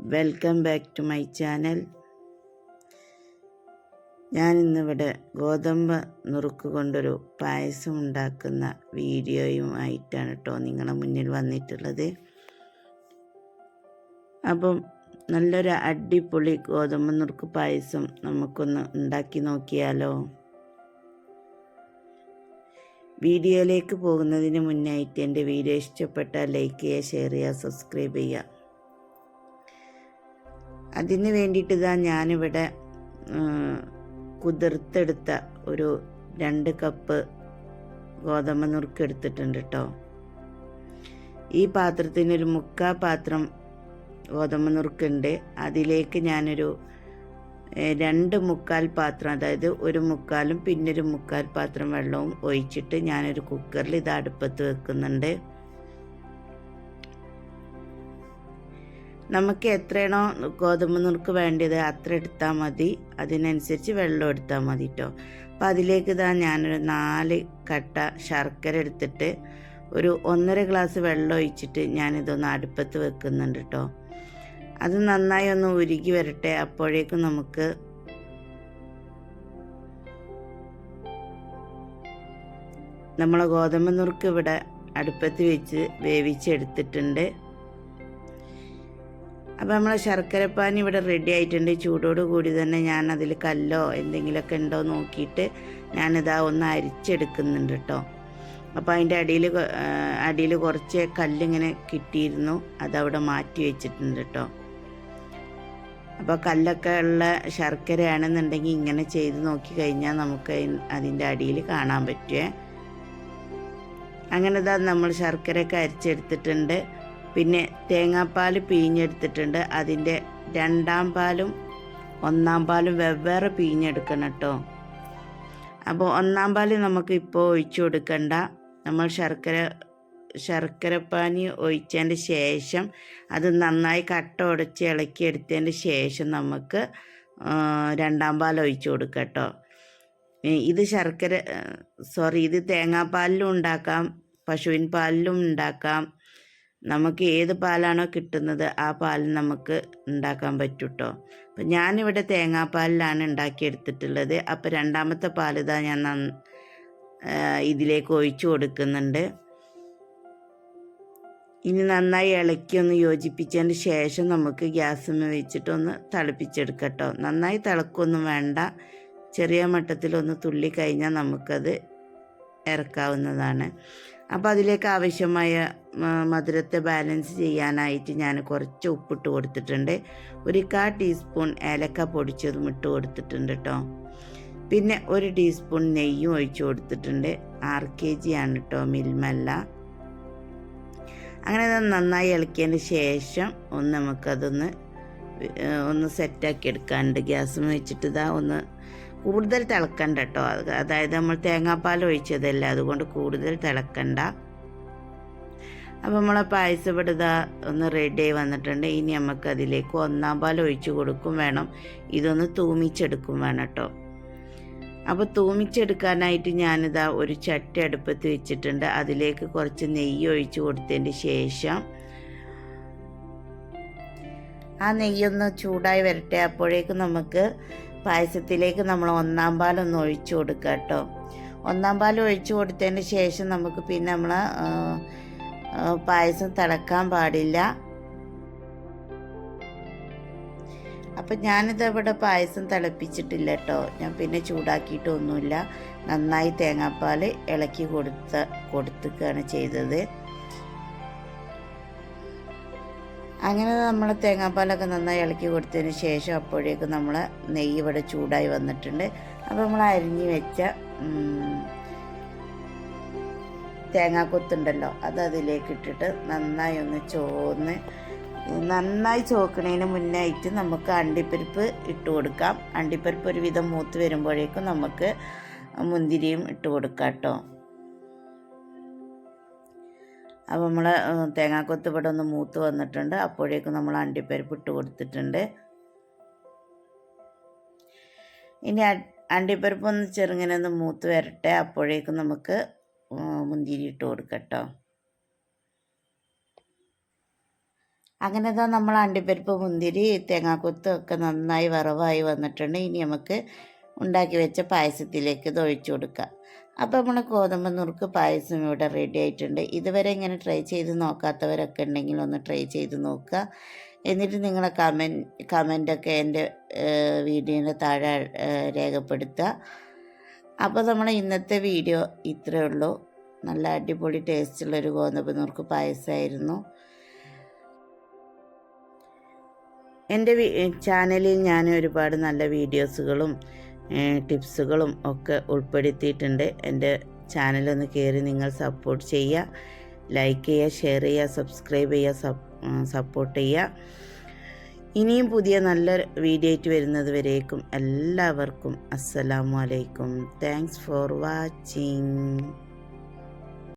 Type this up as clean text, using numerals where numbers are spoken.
Welcome back to my channel. ഞാനിന്നിവിടെ ഗോതമ്പ് നുറുക്ക് കൊണ്ടൊരു പായസം ഉണ്ടാക്കുന്ന വീഡിയോയുമായിട്ടാണ് കേട്ടോ നിങ്ങളുടെ മുന്നിൽ വന്നിട്ടുള്ളത്. അപ്പം നല്ലൊരു അടിപൊളി ഗോതമ്പ് നുറുക്ക് പായസം നമുക്കൊന്ന് ഉണ്ടാക്കി നോക്കിയാലോ. വീഡിയോയിലേക്ക് പോകുന്നതിന് മുന്നായിട്ട് എൻ്റെ വീഡിയോ ഇഷ്ടപ്പെട്ടാൽ ലൈക്ക് ചെയ്യുക, ഷെയർ ചെയ്യുക, സബ്സ്ക്രൈബ് ചെയ്യുക. അതിന് വേണ്ടിയിട്ട് ഞാനിവിടെ കുതിർത്തെടുത്ത ഒരു 2 കപ്പ് ഗോതമ്പ് നുറുക്ക് എടുത്തിട്ടുണ്ട് കേട്ടോ. ഈ പാത്രത്തിനൊരു 1/4 പാത്രം ഗോതമ്പ് നുറുക്കുണ്ട്. അതിലേക്ക് ഞാനൊരു 2 1/4 പാത്രം, അതായത് 1 1/4 പിന്നെ 1 1/4 പാത്രം വെള്ളവും ഒഴിച്ചിട്ട് ഞാനൊരു കുക്കറിൽ ഇത് അടുപ്പത്ത് വെക്കുന്നുണ്ട്. നമുക്ക് എത്രയാണോ ഗോതമ്പ് നുറുക്ക് വേണ്ടത് അത്ര എടുത്താൽ മതി, അതിനനുസരിച്ച് വെള്ളം എടുത്താൽ മതി കേട്ടോ. അപ്പം അതിലേക്ക് ഞാനൊരു 4 കട്ട ശർക്കര എടുത്തിട്ട് ഒരു 1.5 ഗ്ലാസ് വെള്ളം ഒഴിച്ചിട്ട് ഞാനിതൊന്ന് അടുപ്പത്ത് വെക്കുന്നുണ്ട് കേട്ടോ. അത് നന്നായി ഒന്ന് ഉരുകി വരട്ടെ. അപ്പോഴേക്കും നമുക്ക് നമ്മളെ ഗോതമ്പ് നുറുക്ക് ഇവിടെ അടുപ്പത്ത് വെച്ച് വേവിച്ചെടുത്തിട്ടുണ്ട്. അപ്പോൾ നമ്മളെ ശർക്കരപ്പാനി ഇവിടെ റെഡി ആയിട്ടുണ്ട്. ചൂടോട് കൂടി തന്നെ ഞാൻ അതിൽ കല്ലോ എന്തെങ്കിലുമൊക്കെ ഉണ്ടോ നോക്കിയിട്ട് ഞാനിതാ ഒന്ന് അരിച്ചെടുക്കുന്നുണ്ട് കേട്ടോ. അപ്പോൾ അതിൻ്റെ അടിയിൽ കുറച്ച് കല്ലിങ്ങനെ കിട്ടിയിരുന്നു, അതവിടെ മാറ്റി വെച്ചിട്ടുണ്ട് കേട്ടോ. അപ്പോൾ കല്ലൊക്കെ ഉള്ള ശർക്കരയാണെന്നുണ്ടെങ്കിൽ ഇങ്ങനെ ചെയ്ത് നോക്കി കഴിഞ്ഞാൽ നമുക്ക് അതിൻ്റെ അടിയിൽ കാണാൻ പറ്റുമേ. അങ്ങനെ നമ്മൾ ശർക്കരയൊക്കെ അരിച്ചെടുത്തിട്ടുണ്ട്. പിന്നെ തേങ്ങാപ്പാൽ പിഴിഞ്ഞെടുത്തിട്ടുണ്ട്. അതിൻ്റെ 2ാം പാലും 1ാം പാലും വെവ്വേറെ പിഴിഞ്ഞെടുക്കണം കേട്ടോ. അപ്പോൾ 1ാം പാൽ നമുക്ക് ഇപ്പോൾ ഒഴിച്ചു കൊടുക്കണ്ട. നമ്മൾ ശർക്കരപ്പാനി ഒഴിച്ചതിൻ്റെ ശേഷം അത് നന്നായി കട്ട ഉടച്ച് ഇളക്കിയെടുത്തതിൻ്റെ ശേഷം നമുക്ക് 2ാം പാൽ ഒഴിച്ചു കൊടുക്കാം കേട്ടോ. ഇത് തേങ്ങാപ്പാലിലും ഉണ്ടാക്കാം, പശുവിൻ പാലിലും ഉണ്ടാക്കാം. നമുക്ക് ഏത് പാലാണോ കിട്ടുന്നത് ആ പാൽ നമുക്ക് ഉണ്ടാക്കാൻ പറ്റും കേട്ടോ. അപ്പം ഞാനിവിടെ തേങ്ങാപ്പാലിലാണ് ഉണ്ടാക്കിയെടുത്തിട്ടുള്ളത്. അപ്പോൾ 2ാമത്തെ പാൽ ഞാൻ ഇതിലേക്ക് ഒഴിച്ചു കൊടുക്കുന്നുണ്ട്. ഇനി നന്നായി ഇളക്കി ഒന്ന് യോജിപ്പിച്ചതിന് ശേഷം നമുക്ക് ഗ്യാസിൽ വെച്ചിട്ടൊന്ന് തിളപ്പിച്ചെടുക്കാം കേട്ടോ. നന്നായി തിളക്കൊന്നും വേണ്ട, ചെറിയ മട്ടത്തിലൊന്ന് തുള്ളി കഴിഞ്ഞാൽ നമുക്കത് ഇറക്കാവുന്നതാണ്. അപ്പോൾ അതിലേക്ക് ആവശ്യമായ മധുരത്തെ ബാലൻസ് ചെയ്യാനായിട്ട് ഞാൻ കുറച്ച് ഉപ്പിട്ട് കൊടുത്തിട്ടുണ്ട്. 1/4 ടീസ്പൂൺ ഏലക്ക പൊടിച്ചതും ഇട്ട് കൊടുത്തിട്ടുണ്ട് കേട്ടോ. പിന്നെ 1 ടീസ്പൂൺ നെയ്യും ഒഴിച്ചു കൊടുത്തിട്ടുണ്ട്. 6 kg ആണ് കേട്ടോ, മിൽമല്ല. അങ്ങനെ നന്നായി ഇളക്കിയതിന് ശേഷം നമുക്കതൊന്ന് സെറ്റാക്കി എടുക്കാനുണ്ട്. ഗ്യാസ് വെച്ചിട്ട് ഒന്ന് കൂടുതൽ തിളക്കണ്ട കേട്ടോ. അതായത് നമ്മൾ തേങ്ങാപ്പാൽ ഒഴിച്ചതല്ലേ, അതുകൊണ്ട് കൂടുതൽ തിളക്കണ്ട. അപ്പോൾ നമ്മളെ പായസം ഇവിടെ ഒന്ന് റെഡി ആയി വന്നിട്ടുണ്ട്. ഇനി നമുക്കതിലേക്ക് 1ാം പാൽ ഒഴിച്ച് കൊടുക്കും വേണം, ഇതൊന്ന് തൂമിച്ചെടുക്കും വേണം കേട്ടോ. അപ്പോൾ തൂമിച്ചെടുക്കാനായിട്ട് ഞാനിതാ ഒരു ചട്ടി അടുപ്പത്ത് വെച്ചിട്ടുണ്ട്. അതിലേക്ക് കുറച്ച് നെയ്യ് ഒഴിച്ച് കൊടുത്തതിന് ശേഷം ആ നെയ്യൊന്ന് ചൂടായി വരട്ടെ. അപ്പോഴേക്കും നമുക്ക് പായസത്തിലേക്ക് നമ്മൾ 1ാം പാലൊന്ന് ഒഴിച്ചു കൊടുക്കുക കേട്ടോ. 1ാം പാൽ ഒഴിച്ചു കൊടുത്തതിന് ശേഷം നമുക്ക് പിന്നെ നമ്മൾ പായസം തിളക്കാൻ പാടില്ല. അപ്പം ഞാനിതവിടെ പായസം തിളപ്പിച്ചിട്ടില്ല കേട്ടോ. ഞാൻ പിന്നെ ചൂടാക്കിയിട്ടൊന്നുമില്ല. നന്നായി തേങ്ങാപ്പാൽ ഇളക്കി കൊടുക്കുകയാണ് ചെയ്തത്. അങ്ങനെ നമ്മൾ തേങ്ങാപ്പാലൊക്കെ നന്നായി ഇളക്കി കൊടുത്തതിന് ശേഷം അപ്പോഴേക്കും നമ്മൾ നെയ്യ് ഇവിടെ ചൂടായി വന്നിട്ടുണ്ട്. അപ്പോൾ നമ്മൾ അരിഞ്ഞ് വെച്ച തേങ്ങാക്കൊത്തുണ്ടല്ലോ, അത് അതിലേക്ക് ഇട്ടിട്ട് നന്നായി ഒന്ന് നന്നായി ചോക്കണതിന് മുന്നായിട്ട് നമുക്ക് അണ്ടിപ്പരിപ്പ് ഇട്ട് കൊടുക്കാം. അണ്ടിപ്പരിപ്പ് ഒരുവിധം മൂത്ത് വരുമ്പോഴേക്കും നമുക്ക് മുന്തിരിയും ഇട്ട് കൊടുക്കാം കേട്ടോ. അപ്പോൾ നമ്മൾ തേങ്ങാക്കൊത്ത് ഇവിടെ ഒന്ന് മൂത്ത് വന്നിട്ടുണ്ട്. അപ്പോഴേക്കും നമ്മൾ അണ്ടിപ്പരിപ്പ് ഇട്ട് കൊടുത്തിട്ടുണ്ട്. ഇനി അണ്ടിപ്പരിപ്പ് ഒന്ന് ചെറുങ്ങനെ ഒന്ന് മൂത്ത് വരട്ടെ. അപ്പോഴേക്കും നമുക്ക് മുന്തിരി ഇട്ട് കൊടുക്കാം കേട്ടോ. അങ്ങനെ ഇതാ നമ്മൾ അണ്ടിപ്പരിപ്പ് മുന്തിരി തേങ്ങാക്കൊത്തും ഒക്കെ നന്നായി വറവായി വന്നിട്ടുണ്ട്. ഇനി നമുക്ക് ഉണ്ടാക്കി വെച്ച പായസത്തിലേക്ക് ഇത് ഒഴിച്ചു കൊടുക്കാം. അപ്പോൾ നമ്മൾ ഗോതമ്പ് നുറുക്ക് പായസം ഇവിടെ റെഡി ആയിട്ടുണ്ട്. ഇതുവരെ ഇങ്ങനെ ട്രൈ ചെയ്ത് നോക്കാത്തവരൊക്കെ ഉണ്ടെങ്കിൽ ഒന്ന് ട്രൈ ചെയ്ത് നോക്കുക. എന്നിട്ട് നിങ്ങളെ കമൻ്റൊക്കെ എൻ്റെ വീഡിയോൻ്റെ താഴെ രേഖപ്പെടുത്തുക. അപ്പോൾ നമ്മളെ ഇന്നത്തെ വീഡിയോ ഇത്രയേ ഉള്ളൂ. നല്ല അടിപൊളി ടേസ്റ്റുള്ളൊരു ഗോതമ്പ് നുറുക്ക് പായസമായിരുന്നു. എൻ്റെ ചാനലിൽ ഞാൻ ഒരുപാട് നല്ല വീഡിയോസുകളും ടിപ്സുകളും ഒക്കെ ഉൾപ്പെടുത്തിയിട്ടുണ്ട്. എൻ്റെ ചാനലൊന്ന് കയറി നിങ്ങൾ സപ്പോർട്ട് ചെയ്യുക, ലൈക്ക് ചെയ്യുക, ഷെയർ ചെയ്യുക, സബ്സ്ക്രൈബ് ചെയ്യുക, സപ്പോർട്ട് ചെയ്യുക. ഇനിയും പുതിയ നല്ല വീഡിയോ ആയിട്ട് വരുന്നത് വരേക്കും എല്ലാവർക്കും അസ്സലാമു അലൈക്കും. Thanks for watching.